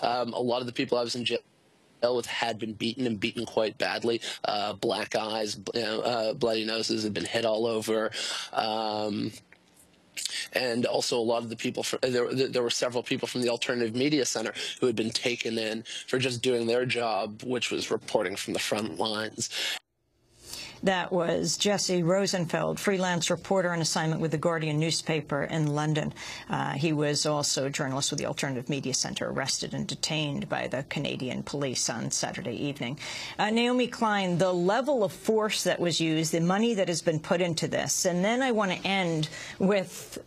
A lot of the people I was in jail with had been beaten and beaten quite badly. Black eyes, bloody noses, had been hit all over. And also a lot of the people, there were several people from the Alternative Media Center who had been taken in for just doing their job, which was reporting from the front lines. That was Jesse Rosenfeld, freelance reporter on assignment with the Guardian newspaper in London. He was also a journalist with the Alternative Media Center, arrested and detained by the Canadian police on Saturday evening. Naomi Klein, the level of force that was used, the money that has been put into this, and then I want to end with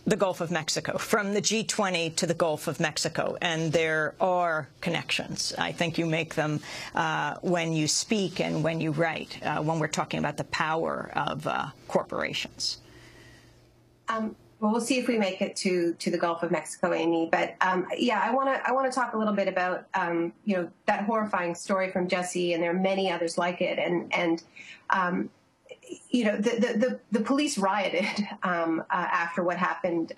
the Gulf of Mexico, from the G20 to the Gulf of Mexico, and there are connections. I think you make them when you speak and when you write, when we're talking about the power of corporations. Well, we'll see if we make it to the Gulf of Mexico, Amy. But yeah, I want to talk a little bit about that horrifying story from Jesse, and there are many others like it, and the police rioted after what happened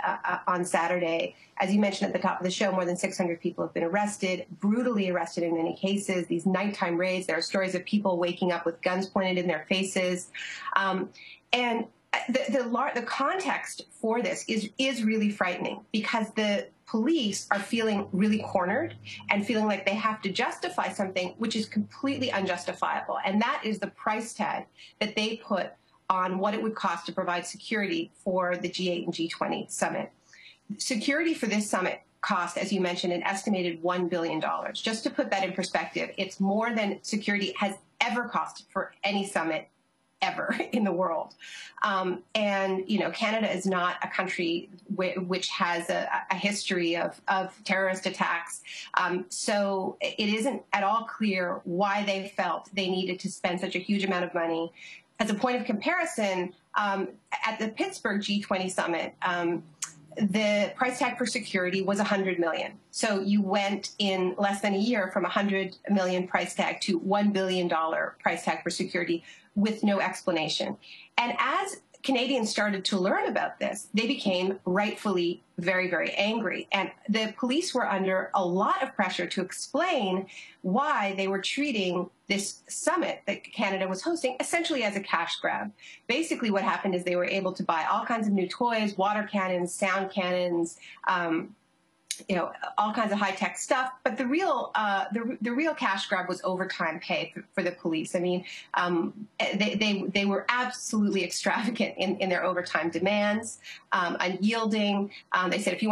on Saturday. As you mentioned at the top of the show, more than 600 people have been arrested, brutally arrested in many cases. These nighttime raids, there are stories of people waking up with guns pointed in their faces. And the context for this is really frightening, because the police are feeling really cornered and feeling like they have to justify something which is completely unjustifiable. And that is the price tag that they put on what it would cost to provide security for the G8 and G20 summit. Security for this summit cost, as you mentioned, an estimated $1 billion. Just to put that in perspective, it's more than security has ever cost for any summit ever in the world. And, Canada is not a country which has a history of terrorist attacks. So it isn't at all clear why they felt they needed to spend such a huge amount of money. As a point of comparison, at the Pittsburgh G20 summit, the price tag for security was $100 million. So you went in less than a year from $100 million price tag to $1 billion price tag for security with no explanation. And as Canadians started to learn about this, they became rightfully very, very angry. And the police were under a lot of pressure to explain why they were treating this summit that Canada was hosting essentially as a cash grab. Basically what happened is they were able to buy all kinds of new toys, water cannons, sound cannons, all kinds of high-tech stuff. But the real cash grab was overtime pay for the police. I mean, they were absolutely extravagant in their overtime demands, unyielding. They said, if you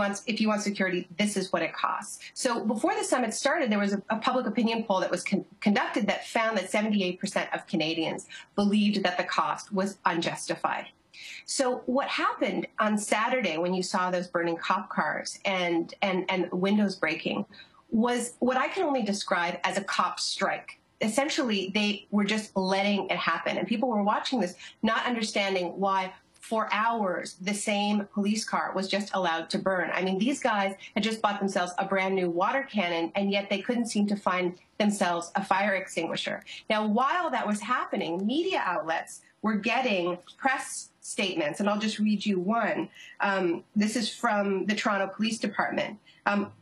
want security, this is what it costs. So before the summit started, there was a public opinion poll that was conducted that found that 78% of Canadians believed that the cost was unjustified. So what happened on Saturday when you saw those burning cop cars and windows breaking was what I can only describe as a cop strike. Essentially, they were just letting it happen. And people were watching this, not understanding why for hours the same police car was just allowed to burn. I mean, these guys had just bought themselves a brand new water cannon, and yet they couldn't seem to find themselves a fire extinguisher. Now, while that was happening, media outlets were getting press statements, and I'll just read you one. This is from the Toronto Police Department.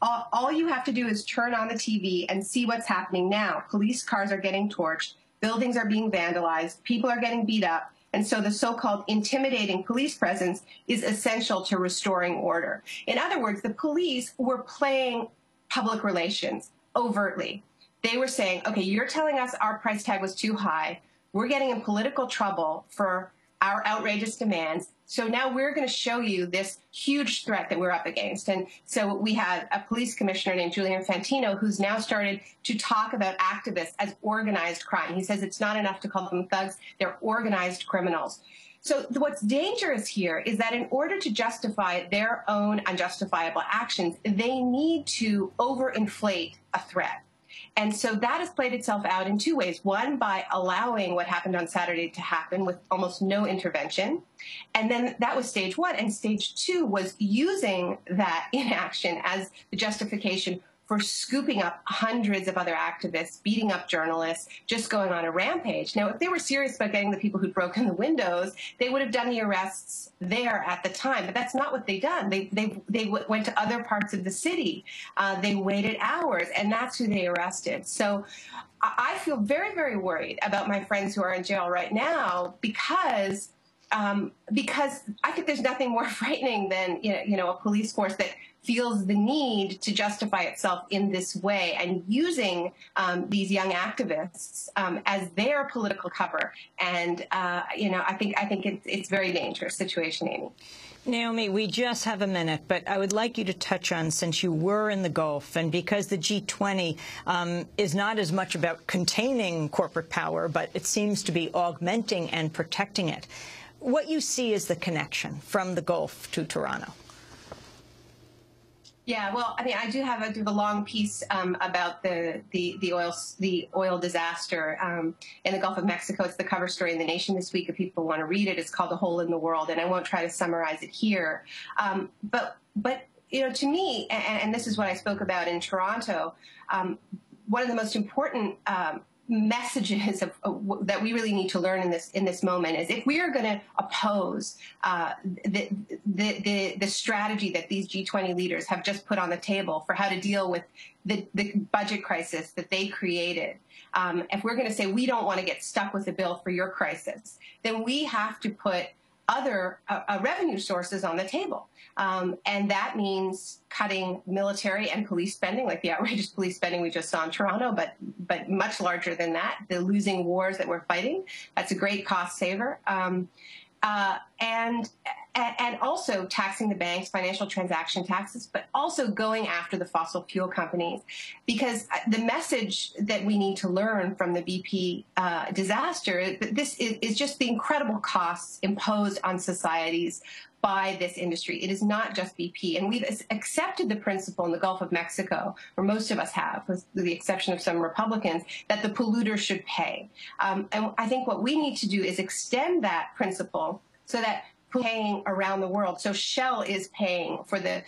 All you have to do is turn on the TV and see what's happening now. Police cars are getting torched, buildings are being vandalized, people are getting beat up, and so the so-called intimidating police presence is essential to restoring order. In other words, the police were playing public relations overtly. They were saying, okay, you're telling us our price tag was too high. We're getting in political trouble for our outrageous demands. So now we're going to show you this huge threat that we're up against. And so we had a police commissioner named Julian Fantino who's now started to talk about activists as organized crime. He says it's not enough to call them thugs, they're organized criminals. So what's dangerous here is that in order to justify their own unjustifiable actions, they need to overinflate a threat. And so that has played itself out in two ways. One, by allowing what happened on Saturday to happen with almost no intervention. And then that was stage one. And stage two was using that inaction as the justification for scooping up hundreds of other activists, beating up journalists, just going on a rampage. Now, if they were serious about getting the people who'd broken the windows, they would have done the arrests there at the time. But that's not what they done. They went to other parts of the city. They waited hours, and that's who they arrested. So I feel very, very worried about my friends who are in jail right now because I think there's nothing more frightening than a police force that feels the need to justify itself in this way and using these young activists as their political cover. And I think it's a very dangerous situation, Amy. Naomi, we just have a minute, but I would like you to touch on, since you were in the Gulf, and because the G20 is not as much about containing corporate power, but it seems to be augmenting and protecting it, what you see is the connection from the Gulf to Toronto. Yeah, well, I mean, I do have a long piece about the oil disaster in the Gulf of Mexico. It's the cover story in The Nation this week. If people want to read it, it's called "A Hole in the World," and I won't try to summarize it here. But to me, and this is what I spoke about in Toronto, one of the most important messages that we really need to learn in this moment is if we are going to oppose the strategy that these G20 leaders have just put on the table for how to deal with the budget crisis that they created, if we're going to say we don't want to get stuck with the bill for your crisis, then we have to put other revenue sources on the table. And that means cutting military and police spending, like the outrageous police spending we just saw in Toronto, but much larger than that, the losing wars that we're fighting. That's a great cost saver. And also taxing the banks, financial transaction taxes, but also going after the fossil fuel companies. Because the message that we need to learn from the BP disaster, this is just the incredible costs imposed on societies by this industry. It is not just BP. And we've accepted the principle in the Gulf of Mexico, or most of us have, with the exception of some Republicans, that the polluter should pay. And I think what we need to do is extend that principle so that paying around the world. So Shell is paying for the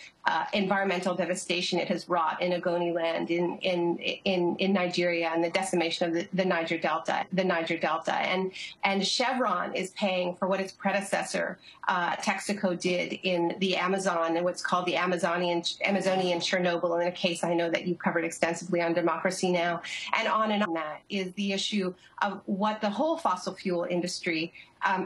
environmental devastation it has wrought in Ogoniland, in Nigeria, and the decimation of the Niger Delta. And Chevron is paying for what its predecessor, Texaco, did in the Amazon and what's called the Amazonian Chernobyl, in a case I know that you covered extensively on Democracy Now! And on. That is the issue of what the whole fossil fuel industry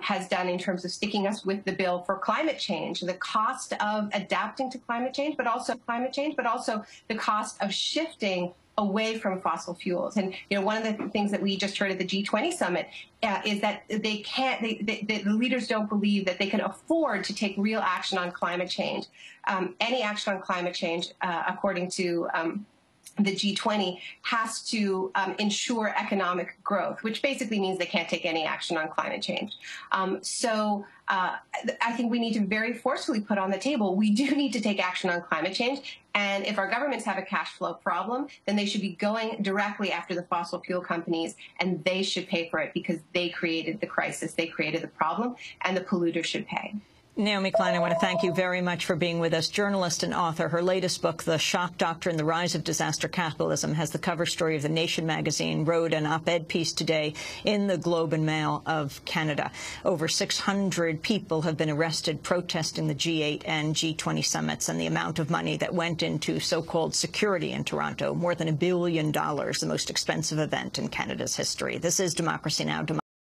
has done in terms of sticking us with the bill for climate change, the cost of adapting to climate change, but also the cost of shifting away from fossil fuels. And one of the things that we just heard at the G20 summit is that the leaders don't believe that they can afford to take real action on climate change. Any action on climate change, according to the G20, has to ensure economic growth, which basically means they can't take any action on climate change. So I think we need to very forcefully put on the table, we do need to take action on climate change. And if our governments have a cash flow problem, then they should be going directly after the fossil fuel companies, and they should pay for it because they created the crisis, they created the problem, and the polluter should pay. Naomi Klein, I want to thank you very much for being with us. Journalist and author. Her latest book, The Shock Doctrine, The Rise of Disaster Capitalism, has the cover story of The Nation magazine, wrote an op-ed piece today in the Globe and Mail of Canada. Over 600 people have been arrested protesting the G8 and G20 summits and the amount of money that went into so-called security in Toronto, more than $1 billion, the most expensive event in Canada's history. This is Democracy Now!